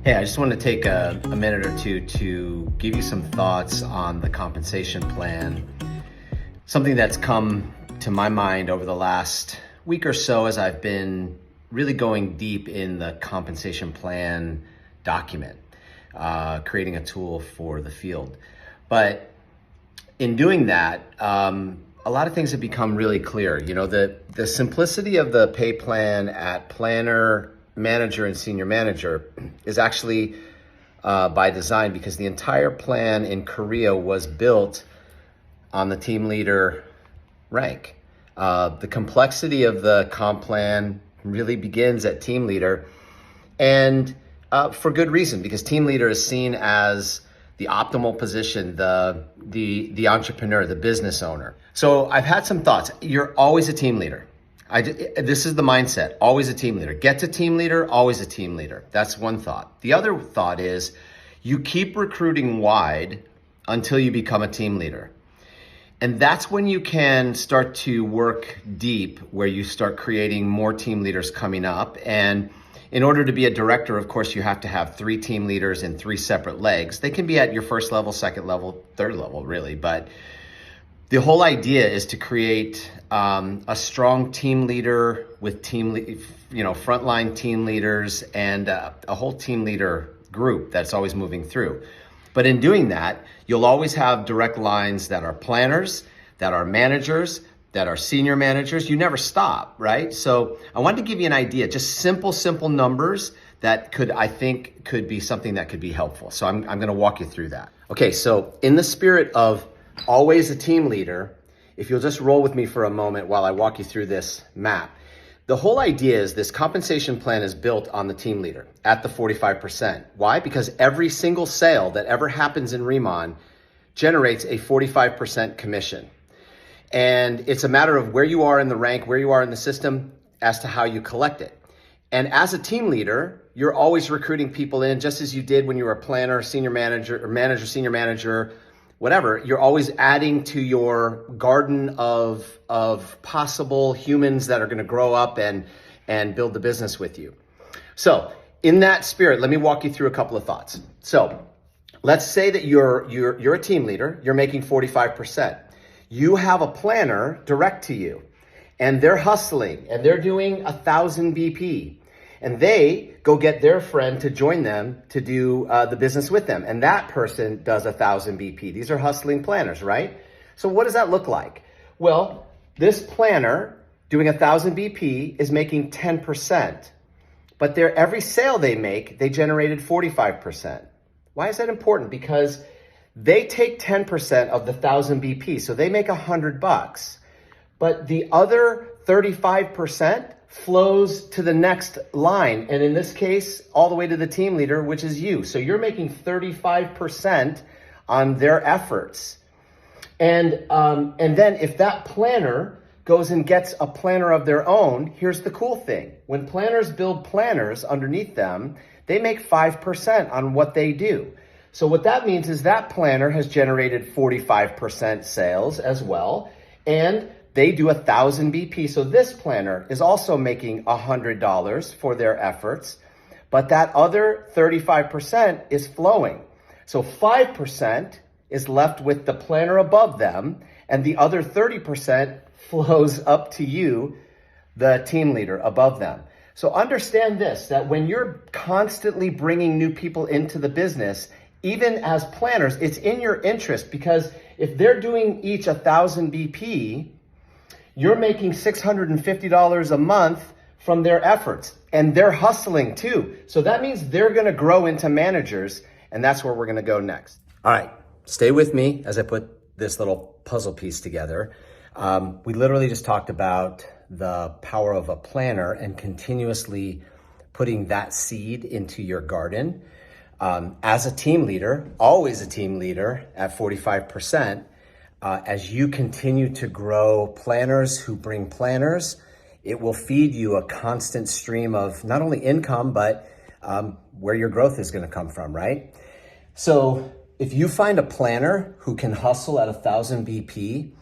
Hey, I just want to take a minute or two to give you some thoughts on the compensation plan. Something that's come to my mind over the last week or so as I've been really going deep in the compensation plan document, creating a tool for the field. But in doing that, a lot of things have become really clear. You know, the simplicity of the pay plan at planner, manager, and senior manager is actually by design, because the entire plan in Korea was built on the team leader rank. The complexity of the comp plan really begins at team leader, and for good reason, because team leader is seen as the optimal position, the entrepreneur, the business owner. So I've had some thoughts. You're always a team leader. This is the mindset, always a team leader. Get to team leader, always a team leader. That's one thought. The other thought is you keep recruiting wide until you become a team leader. And that's when you can start to work deep, where you start creating more team leaders coming up. And in order to be a director, of course, you have to have 3 team leaders in 3 separate legs. They can be at your first level, second level, third level, really. But the whole idea is to create a strong team leader with frontline team leaders and a whole team leader group that's always moving through. But in doing that, you'll always have direct lines that are planners, that are managers, that are senior managers. You never stop, right? So I wanted to give you an idea, just simple numbers that I think could be something that could be helpful. So I'm gonna walk you through that. Okay, so in the spirit of always a team leader, if you'll just roll with me for a moment while I walk you through this map. The whole idea is this compensation plan is built on the team leader at the 45%. Why? Because every single sale that ever happens in Riman generates a 45% commission. And it's a matter of where you are in the rank, where you are in the system, as to how you collect it. And as a team leader, you're always recruiting people in, just as you did when you were a planner, senior manager, or manager, senior manager, whatever. You're always adding to your garden of possible humans that are going to grow up and build the business with you. So in that spirit, let me walk you through a couple of thoughts. So let's say that you're a team leader, you're making 45%. You have a planner direct to you, and they're hustling, and they're doing 1,000 BP. And they go get their friend to join them to do the business with them. And that person does 1,000 BP. These are hustling planners, right? So what does that look like? Well, this planner doing 1,000 BP is making 10%. But every sale they make, they generated 45%. Why is that important? Because they take 10% of the 1,000 BP. So they make $100. But the other 35% flows to the next line. And in this case, all the way to the team leader, which is you. So you're making 35% on their efforts. And then if that planner goes and gets a planner of their own, here's the cool thing. When planners build planners underneath them, they make 5% on what they do. So what that means is that planner has generated 45% sales as well. And they do 1,000 BP. So this planner is also making $100 for their efforts, but that other 35% is flowing. So 5% is left with the planner above them, and the other 30% flows up to you, the team leader above them. So understand this, that when you're constantly bringing new people into the business, even as planners, it's in your interest, because if they're doing each 1,000 BP, you're making $650 a month from their efforts, and they're hustling too. So that means they're going to grow into managers, and that's where we're going to go next. All right, stay with me as I put this little puzzle piece together. We literally just talked about the power of a planner and continuously putting that seed into your garden. As a team leader, always a team leader at 45%, as you continue to grow planners who bring planners, it will feed you a constant stream of not only income, but where your growth is going to come from, right? So if you find a planner who can hustle at 1,000 BP,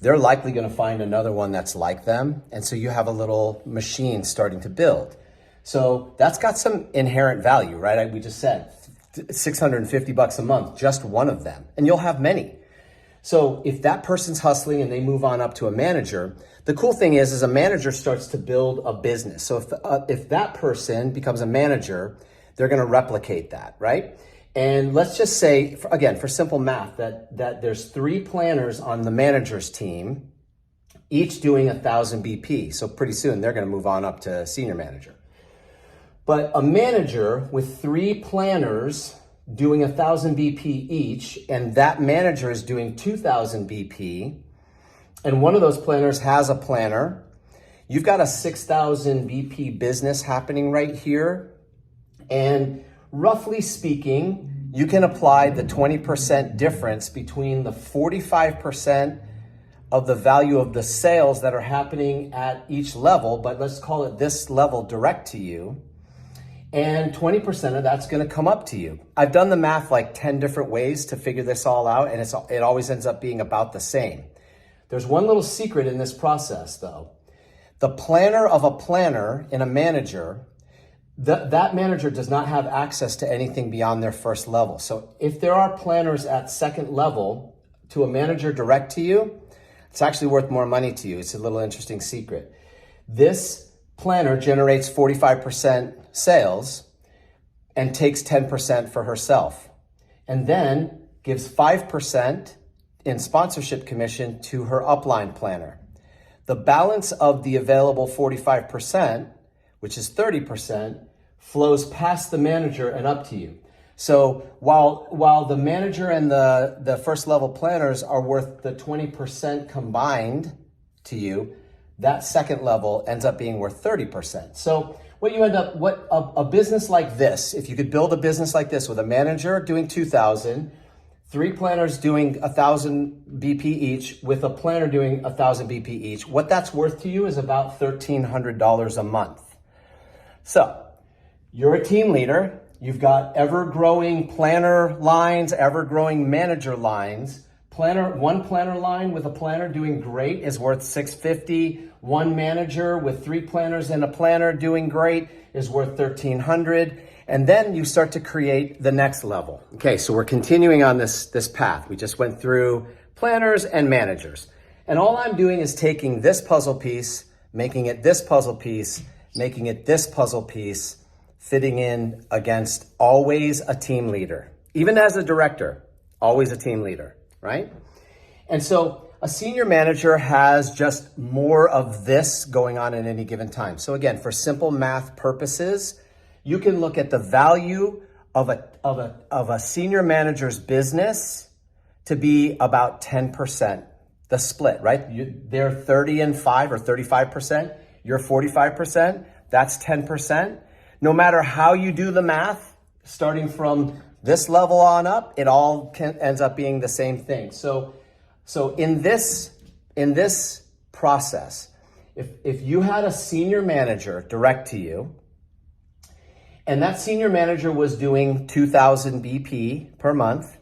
they're likely going to find another one that's like them. And so you have a little machine starting to build. So that's got some inherent value, right? We just said $650 a month, just one of them, and you'll have many. So if that person's hustling and they move on up to a manager, the cool thing is a manager starts to build a business. So if that person becomes a manager, they're going to replicate that, right? And let's just say, again, for simple math, that there's 3 planners on the manager's team, each doing 1,000 BP. So pretty soon they're going to move on up to senior manager. But a manager with 3 planners doing 1,000 BP each, and that manager is doing 2,000 BP, and one of those planners has a planner, you've got a 6,000 BP business happening right here. And roughly speaking, you can apply the 20% difference between the 45% of the value of the sales that are happening at each level, but let's call it this level direct to you, and 20% of that's going to come up to you. I've done the math like 10 different ways to figure this all out, and it always ends up being about the same. There's one little secret in this process, though. The planner of a planner in a manager, that manager does not have access to anything beyond their first level. So if there are planners at second level to a manager direct to you, it's actually worth more money to you. It's a little interesting secret. This planner generates 45% sales and takes 10% for herself, and then gives 5% in sponsorship commission to her upline planner. The balance of the available 45%, which is 30%, flows past the manager and up to you. So while the manager and the first level planners are worth the 20% combined to you, that second level ends up being worth 30%. So what you end up, a business like this, if you could build a business like this with a manager doing 2,000, 3 planners doing 1,000 BP each, with a planner doing 1,000 BP each, what that's worth to you is about $1,300 a month. So you're a team leader. You've got ever-growing planner lines, ever-growing manager lines. One planner line with a planner doing great is worth $650. One manager with 3 planners and a planner doing great is worth $1,300. And then you start to create the next level. Okay, so we're continuing on this path. We just went through planners and managers. And all I'm doing is taking this puzzle piece, making it this puzzle piece, making it this puzzle piece, fitting in against always a team leader. Even as a director, always a team leader, right? And so a senior manager has just more of this going on at any given time. So again, for simple math purposes, you can look at the value of a senior manager's business to be about 10%, the split, right? They're 30 and 5 or 35%, you're 45%, that's 10%. No matter how you do the math, starting from this level on up, it all ends up being the same thing. So in this process, if you had a senior manager direct to you, and that senior manager was doing 2,000 BP per month,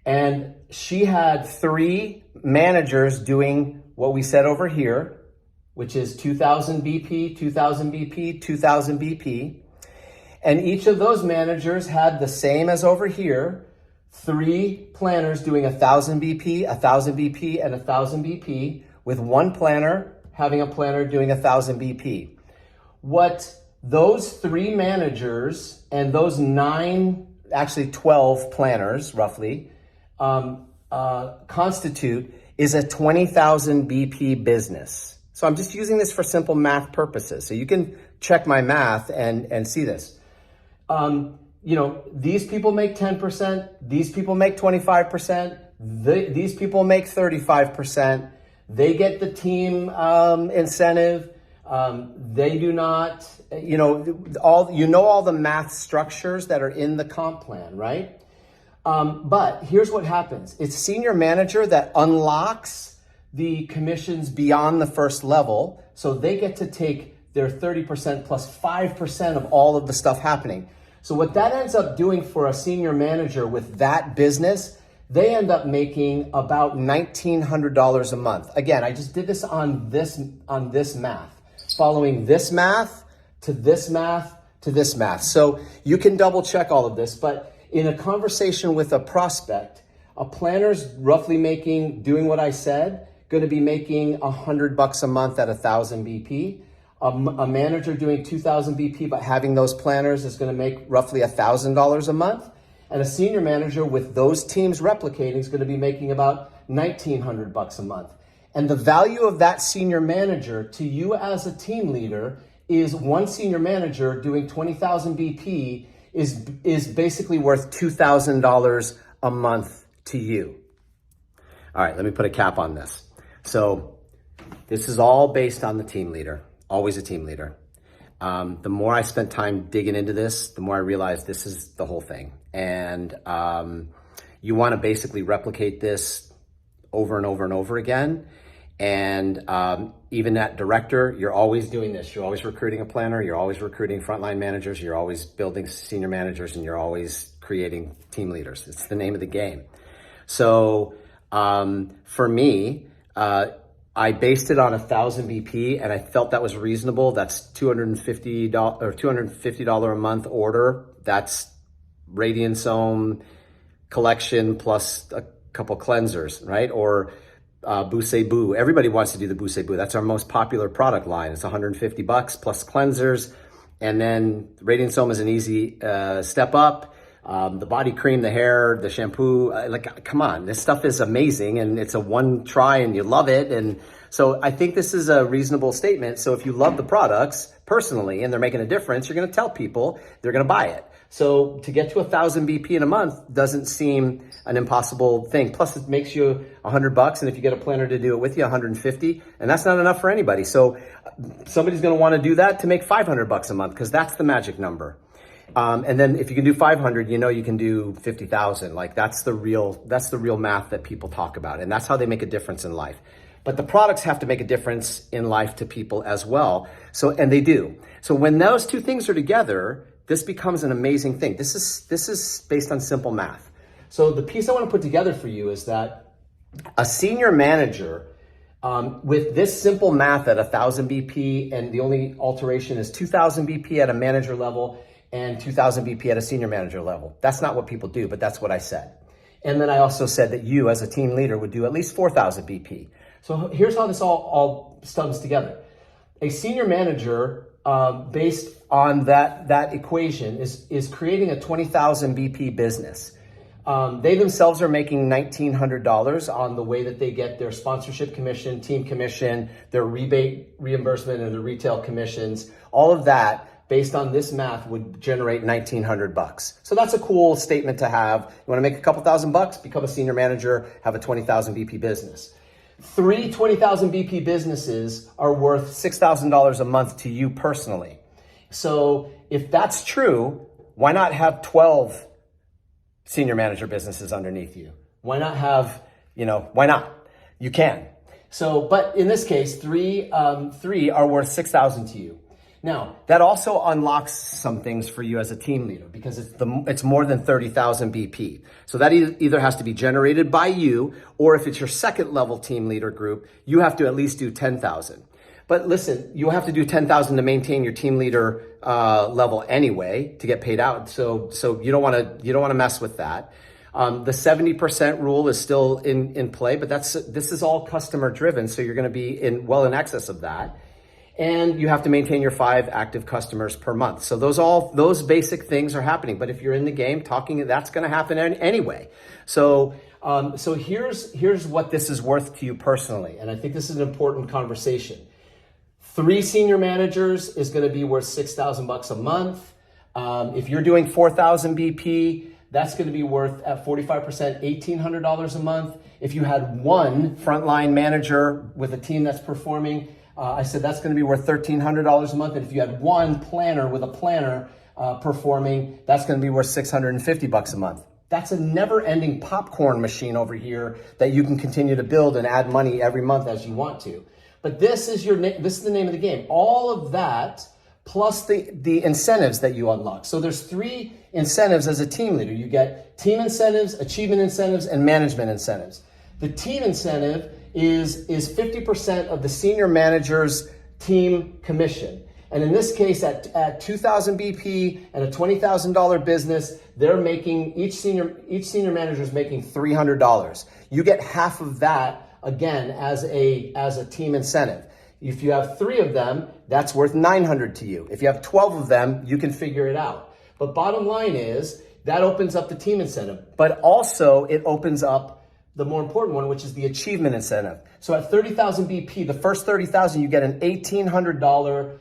and she had 3 managers doing what we said over here, which is 2,000 BP, 2,000 BP, 2,000 BP. And each of those managers had the same as over here, 3 planners doing 1,000 BP, 1,000 BP, and 1,000 BP, with one planner having a planner doing 1,000 BP. What those 3 managers and those 9, actually 12 planners roughly, constitute is a 20,000 BP business. So I'm just using this for simple math purposes. So you can check my math and see this. These people make 10%, these people make 25%, these people make 35%. They get the team incentive. They do not, all the math structures that are in the comp plan, right? But here's what happens. It's senior manager that unlocks the commissions beyond the first level. So they get to take their 30% plus 5% of all of the stuff happening. So what that ends up doing for a senior manager with that business, they end up making about $1,900 a month. Again, I just did this on this math. Following this math, to this math, to this math. So you can double check all of this, but in a conversation with a prospect, a planner's roughly doing what I said, going to be making $100 a month at 1,000 BP. A manager doing 2,000 BP, but having those planners is going to make roughly $1,000 a month. And a senior manager with those teams replicating is going to be making about $1,900 a month. And the value of that senior manager to you as a team leader is one senior manager doing 20,000 BP is basically worth $2,000 a month to you. All right, let me put a cap on this. So this is all based on the team leader, always a team leader. The more I spent time digging into this, the more I realized this is the whole thing. And you want to basically replicate this over and over and over again. And even at director, you're always doing this. You're always recruiting a planner. You're always recruiting frontline managers. You're always building senior managers, and you're always creating team leaders. It's the name of the game. So for me, I based it on 1,000 BP, and I felt that was reasonable. That's $250 or $250 a month order. That's Radiant collection plus a couple cleansers, right? Or Bousset Boo. Everybody wants to do the Bousset Boo. That's our most popular product line. It's $150 plus cleansers. And then Radiant Soam is an easy step up. The body cream, the hair, the shampoo, like, come on, this stuff is amazing, and it's a one try and you love it. And so I think this is a reasonable statement. So if you love the products personally and they're making a difference, you're going to tell people they're going to buy it. So to get to 1,000 BP in a month doesn't seem an impossible thing. Plus it makes you $100. And if you get a planner to do it with you, 150, and that's not enough for anybody. So somebody's going to want to do that to make $500 a month, because that's the magic number. And then if you can do 500, you know, you can do 50,000. Like that's the real math that people talk about. And that's how they make a difference in life. But the products have to make a difference in life to people as well. So, and they do. So when those two things are together, this becomes an amazing thing. This is based on simple math. So the piece I want to put together for you is that a senior manager, with this simple math at 1,000 BP, and the only alteration is 2,000 BP at a manager level and 2,000 BP at a senior manager level. That's not what people do, but that's what I said. And then I also said that you as a team leader would do at least 4,000 BP. So here's how this all stubs together. A senior manager, based on that equation, is creating a 20,000 BP business. They themselves are making $1,900 on the way that they get their sponsorship commission, team commission, their rebate reimbursement, and their retail commissions. All of that, based on this math, would generate $1,900. So that's a cool statement to have. You want to make a couple $1,000, become a senior manager, have a 20,000 BP business. 3 20,000 BP businesses are worth $6,000 a month to you personally. So if that's true, why not have 12 senior manager businesses underneath you? Why not have, why not? You can. So, but in this case, three are worth 6,000 to you. Now, that also unlocks some things for you as a team leader, because it's more than 30,000 BP. So that either has to be generated by you, or if it's your second level team leader group, you have to at least do 10,000. But listen, you have to do 10,000 to maintain your team leader level anyway to get paid out. So you don't want to mess with that. The 70% rule is still in play, but this is all customer driven. So you're going to be well in excess of that. And you have to maintain your 5 active customers per month. So those basic things are happening. But if you're in the game talking, that's going to happen anyway. So here's what this is worth to you personally. And I think this is an important conversation. 3 senior managers is going to be worth $6,000 a month. If you're doing 4,000 BP, that's going to be worth at 45% $1,800 a month. If you had 1 frontline manager with a team that's performing, I said that's going to be worth $1,300 a month. And if you had 1 planner with a planner performing, that's going to be worth $650 a month. That's a never-ending popcorn machine over here that you can continue to build and add money every month as you want to. But this is the name of the game. All of that plus the incentives that you unlock. So there's 3 incentives as a team leader. You get team incentives, achievement incentives, and management incentives. The team incentive is 50% of the senior manager's team commission. And in this case, at 2,000 BP and a $20,000 business, they're making, each senior manager is making $300. You get half of that, again, as a team incentive. If you have 3 of them, that's worth $900 to you. If you have 12 of them, you can figure it out. But bottom line is, that opens up the team incentive. But also, it opens up the more important one, which is the achievement incentive. So at 30,000 BP, the first 30,000, you get an $1,800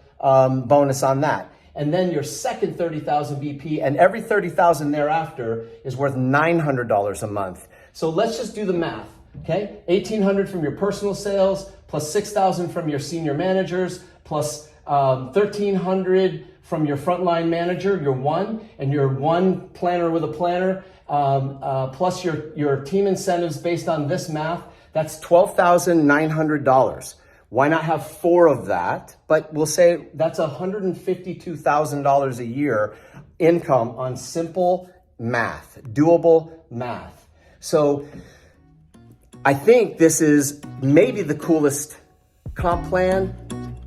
bonus on that. And then your second 30,000 BP and every 30,000 thereafter is worth $900 a month. So let's just do the math, okay? 1,800 from your personal sales, plus 6,000 from your senior managers, plus 1,300 from your frontline manager, your one, and your one planner with a planner, plus your team incentives based on this math, that's $12,900. Why not have 4 of that? But we'll say that's $152,000 a year income on simple math, doable math. So I think this is maybe the coolest comp plan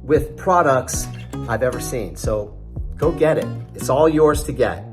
with products I've ever seen. So go get it. It's all yours to get.